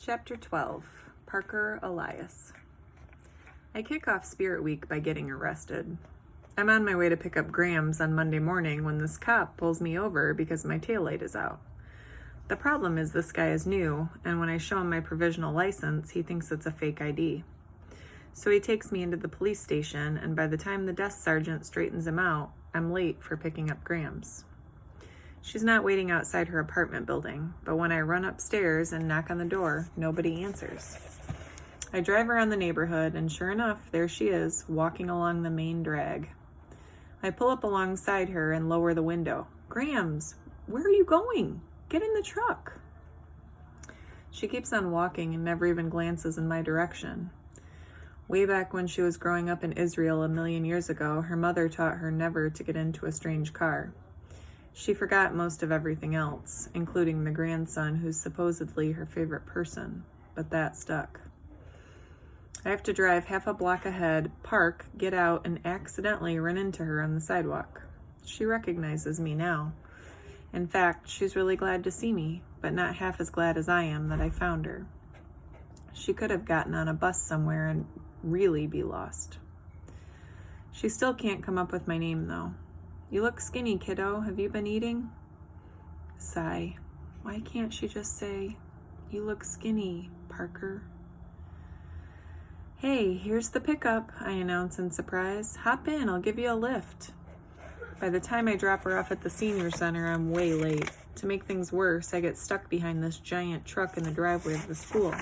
Chapter 12, Parker Elias. I kick off Spirit Week by getting arrested. I'm on my way to pick up Grams on Monday morning when this cop pulls me over because my taillight is out. The problem is this guy is new, and when I show him my provisional license, he thinks it's a fake ID. So he takes me into the police station, and by the time the desk sergeant straightens him out, I'm late for picking up Grams. She's not waiting outside her apartment building, but when I run upstairs and knock on the door, nobody answers. I drive around the neighborhood, and sure enough, there she is, walking along the main drag. I pull up alongside her and lower the window. "Grams, where are you going? Get in the truck." She keeps on walking and never even glances in my direction. Way back when she was growing up in Israel a million years ago, her mother taught her never to get into a strange car. She forgot most of everything else, including the grandson who's supposedly her favorite person, but that stuck. I have to drive half a block ahead, park, get out, and accidentally run into her on the sidewalk. She recognizes me now. In fact, she's really glad to see me, but not half as glad as I am that I found her. She could have gotten on a bus somewhere and really be lost. She still can't come up with my name, though. "You look skinny, kiddo. Have you been eating?" Sigh. Why can't she just say, "You look skinny, Parker"? "Hey, here's the pickup," I announce in surprise. "Hop in, I'll give you a lift." By the time I drop her off at the senior center, I'm way late. To make things worse, I get stuck behind this giant truck in the driveway of the school.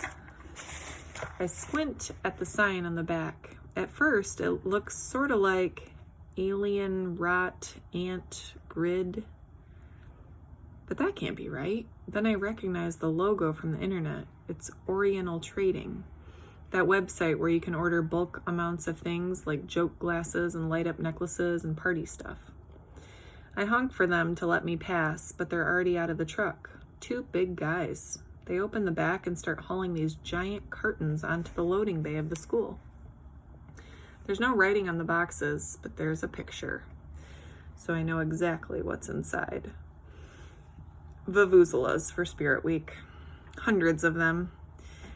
I squint at the sign on the back. At first, it looks sort of like alien rot ant grid, but that can't be right. Then I recognize the logo from the internet. It's Oriental Trading, that website where you can order bulk amounts of things like joke glasses and light up necklaces and party stuff. I honk for them to let me pass, but they're already out of the truck. Two big guys. They open the back and start hauling these giant cartons onto the loading bay of the school. There's no writing on the boxes, but there's a picture, so I know exactly what's inside. Vuvuzelas for Spirit Week. Hundreds of them.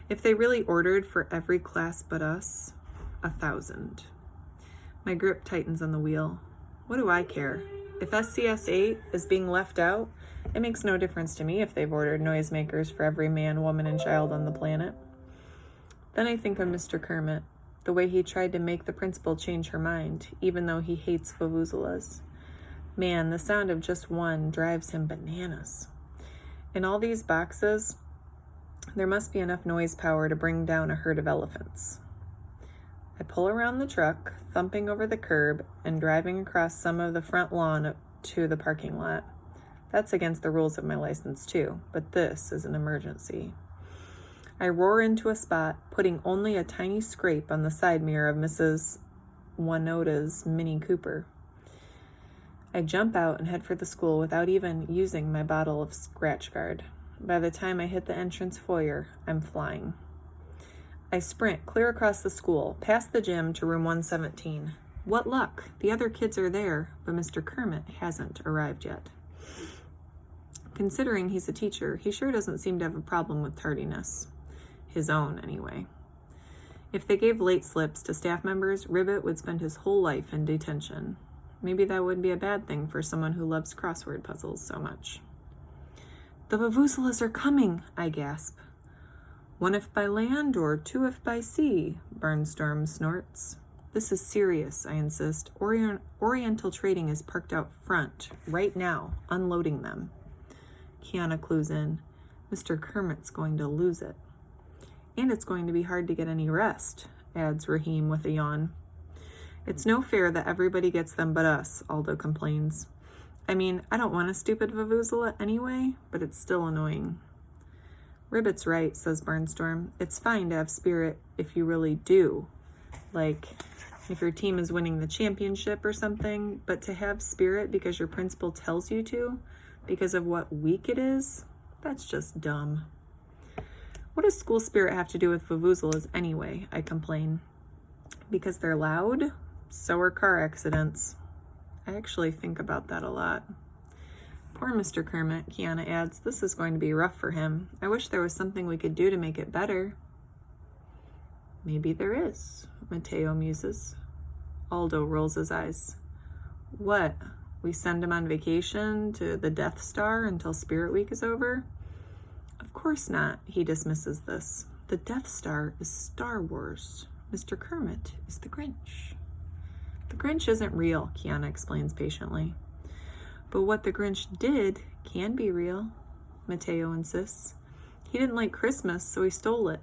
If they really ordered for every class but us, 1,000. My grip tightens on the wheel. What do I care? If SCS 8 is being left out, it makes no difference to me if they've ordered noisemakers for every man, woman, and child on the planet. Then I think of Mr. Kermit. The way he tried to make the principal change her mind, even though he hates vuvuzelas. Man, the sound of just one drives him bananas. In all these boxes, there must be enough noise power to bring down a herd of elephants. I pull around the truck, thumping over the curb and driving across some of the front lawn to the parking lot. That's against the rules of my license too, but this is an emergency. I roar into a spot, putting only a tiny scrape on the side mirror of Mrs. Wanota's Mini Cooper. I jump out and head for the school without even using my bottle of Scratch Guard. By the time I hit the entrance foyer, I'm flying. I sprint clear across the school, past the gym to room 117. What luck! The other kids are there, but Mr. Kermit hasn't arrived yet. Considering he's a teacher, he sure doesn't seem to have a problem with tardiness. His own, anyway. If they gave late slips to staff members, Ribbit would spend his whole life in detention. Maybe that wouldn't be a bad thing for someone who loves crossword puzzles so much. "The vuvuzelas are coming," I gasp. "One if by land or two if by sea," Barnstorm snorts. "This is serious," I insist. Oriental Trading is parked out front, right now, unloading them. Kiana clues in. Mr. Kermit's going to lose it. "And it's going to be hard to get any rest," adds Raheem with a yawn. "It's no fair that everybody gets them but us," Aldo complains. "I mean, I don't want a stupid vuvuzela anyway, but it's still annoying." "Ribbit's right," says Barnstorm. "It's fine to have spirit if you really do. Like, if your team is winning the championship or something, but to have spirit because your principal tells you to, because of what week it is, that's just dumb." "What does school spirit have to do with vuvuzelas anyway?" I complain. "Because they're loud? So are car accidents." I actually think about that a lot. Poor Mr. Kermit, Kiana adds. This is going to be rough for him. I wish there was something we could do to make it better. Maybe there is, Mateo muses. Aldo rolls his eyes. What? We send him on vacation to the Death Star until Spirit Week is over? Of course not, he dismisses this. The Death Star is Star Wars. Mr. Kermit is the Grinch. The Grinch isn't real, Kiana explains patiently. But what the Grinch did can be real, Mateo insists. He didn't like Christmas, so he stole it.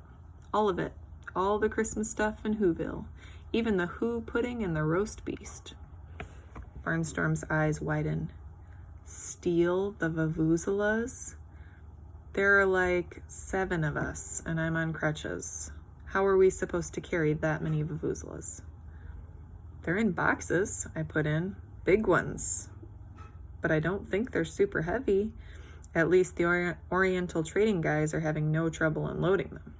All of it. All the Christmas stuff in Whoville. Even the Who pudding and the roast beast. Barnstorm's eyes widen. Steal the vuvuzelas? There are like 7 of us, and I'm on crutches. How are we supposed to carry that many vuvuzelas? They're in boxes, I put in. Big ones. But I don't think they're super heavy. At least the Oriental trading guys are having no trouble unloading them.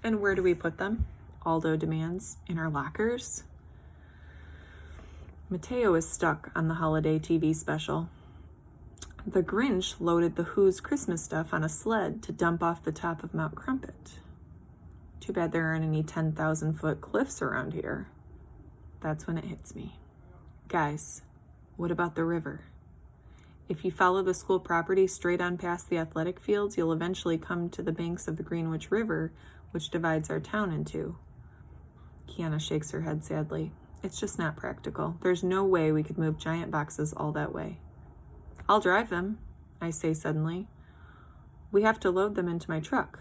And where do we put them? Aldo demands. In our lockers? Mateo is stuck on the holiday TV special. The Grinch loaded the Who's Christmas stuff on a sled to dump off the top of Mount Crumpet. Too bad there aren't any 10,000-foot cliffs around here. That's when it hits me. Guys, what about the river? If you follow the school property straight on past the athletic fields, you'll eventually come to the banks of the Greenwich River, which divides our town in two. Kiana shakes her head sadly. It's just not practical. There's no way we could move giant boxes all that way. I'll drive them, I say suddenly. We have to load them into my truck.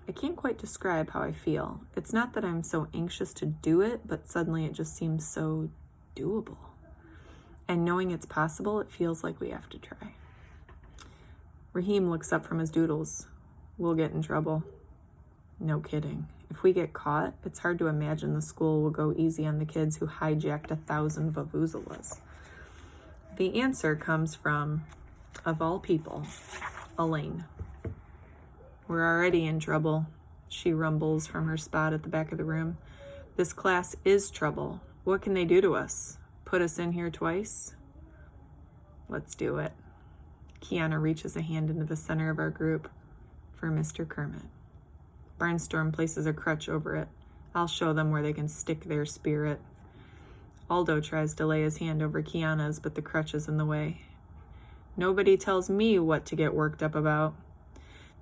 I can't quite describe how I feel. It's not that I'm so anxious to do it, but suddenly it just seems so doable. And knowing it's possible, it feels like we have to try. Raheem looks up from his doodles. We'll get in trouble. No kidding. If we get caught, it's hard to imagine the school will go easy on the kids who hijacked 1,000 vuvuzelas. The answer comes from, of all people, Elaine. We're already in trouble, she rumbles from her spot at the back of the room. This class is trouble. What can they do to us? Put us in here twice? Let's do it. Kiana reaches a hand into the center of our group for Mr. Kermit. Barnstorm places a crutch over it. I'll show them where they can stick their spirit. Aldo tries to lay his hand over Kiana's, but the crutch is in the way. Nobody tells me what to get worked up about.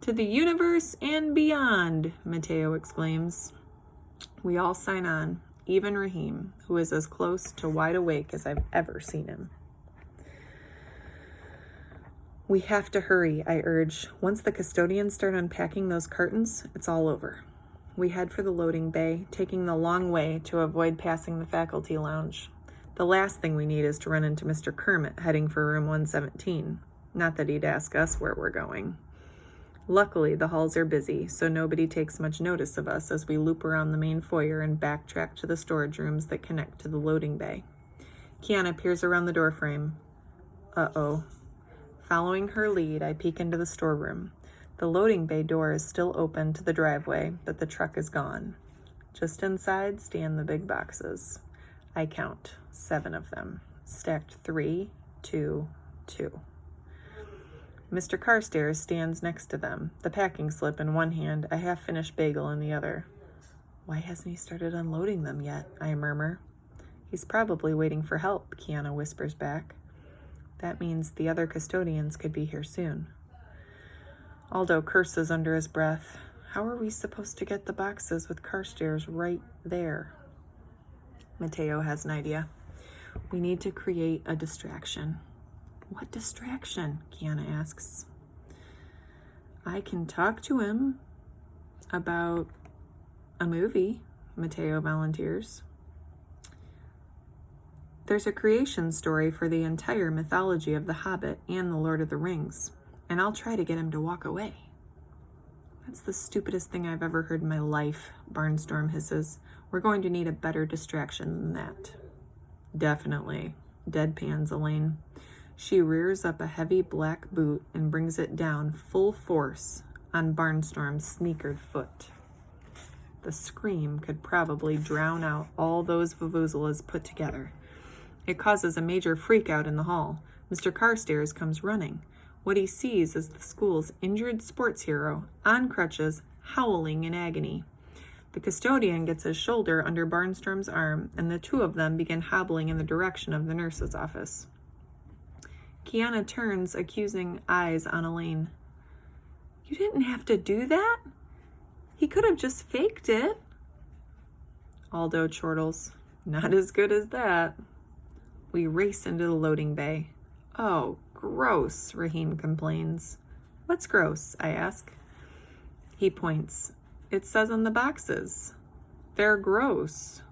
To the universe and beyond, Mateo exclaims. We all sign on, even Raheem, who is as close to wide awake as I've ever seen him. We have to hurry, I urge. Once the custodians start unpacking those cartons, it's all over. We head for the loading bay, taking the long way to avoid passing the faculty lounge. The last thing we need is to run into Mr. Kermit heading for room 117. Not that he'd ask us where we're going. Luckily, the halls are busy, so nobody takes much notice of us as we loop around the main foyer and backtrack to the storage rooms that connect to the loading bay. Kiana peers around the doorframe. Uh-oh. Following her lead, I peek into the storeroom. The loading bay door is still open to the driveway, but the truck is gone. Just inside stand the big boxes. I count 7 of them, stacked 3, 2, 2. Mr. Carstairs stands next to them, the packing slip in one hand, a half-finished bagel in the other. Why hasn't he started unloading them yet? I murmur. He's probably waiting for help, Kiana whispers back. That means the other custodians could be here soon. Aldo curses under his breath. How are we supposed to get the boxes with Carstairs right there? Mateo has an idea. We need to create a distraction. What distraction? Kiana asks. I can talk to him about a movie, Mateo volunteers. There's a creation story for the entire mythology of The Hobbit and The Lord of the Rings, and I'll try to get him to walk away. That's the stupidest thing I've ever heard in my life, Barnstorm hisses. We're going to need a better distraction than that. Definitely, deadpans Elaine. She rears up a heavy black boot and brings it down full force on Barnstorm's sneakered foot. The scream could probably drown out all those vuvuzelas put together. It causes a major freak-out in the hall. Mr. Carstairs comes running. What he sees is the school's injured sports hero, on crutches, howling in agony. The custodian gets his shoulder under Barnstorm's arm, and the two of them begin hobbling in the direction of the nurse's office. Kiana turns accusing eyes on Elaine. You didn't have to do that? He could have just faked it. Aldo chortles. Not as good as that. We race into the loading bay. Oh, gross, Raheem complains. What's gross? I ask. He points. It says on the boxes. They're gross.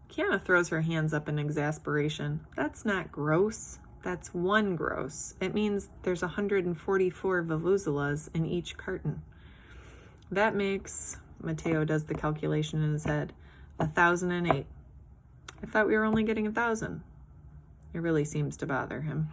Kiana throws her hands up in exasperation. That's not gross. That's one gross. It means there's 144 Vuvuzelas in each carton. That makes, Mateo does the calculation in his head, 1,008. I thought we were only getting 1,000. It really seems to bother him.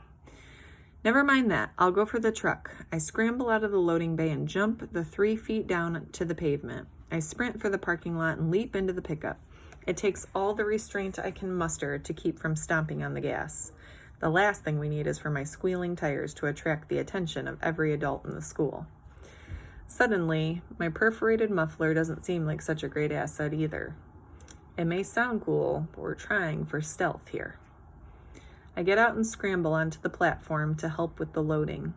Never mind that. I'll go for the truck. I scramble out of the loading bay and jump the 3 feet down to the pavement. I sprint for the parking lot and leap into the pickup. It takes all the restraint I can muster to keep from stomping on the gas. The last thing we need is for my squealing tires to attract the attention of every adult in the school. Suddenly, my perforated muffler doesn't seem like such a great asset either. It may sound cool, but we're trying for stealth here. I get out and scramble onto the platform to help with the loading.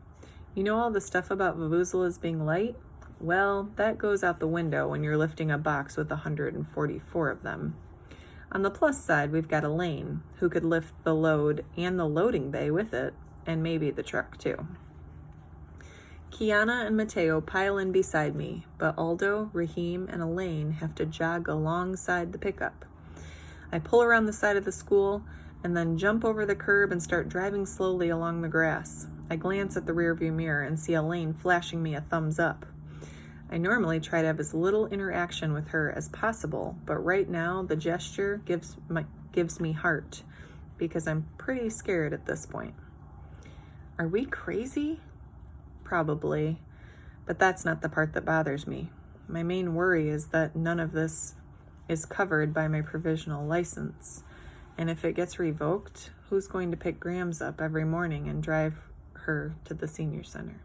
You know all the stuff about Vuvuzelas being light? Well, that goes out the window when you're lifting a box with 144 of them. On the plus side, we've got Elaine, who could lift the load and the loading bay with it, and maybe the truck too. Kiana and Mateo pile in beside me, but Aldo, Raheem, and Elaine have to jog alongside the pickup. I pull around the side of the school and then jump over the curb and start driving slowly along the grass. I glance at the rearview mirror and see Elaine flashing me a thumbs up. I normally try to have as little interaction with her as possible, but right now the gesture gives me heart because I'm pretty scared at this point. Are we crazy? Probably, but that's not the part that bothers me. My main worry is that none of this is covered by my provisional license, and if it gets revoked, who's going to pick Grams up every morning and drive her to the senior center?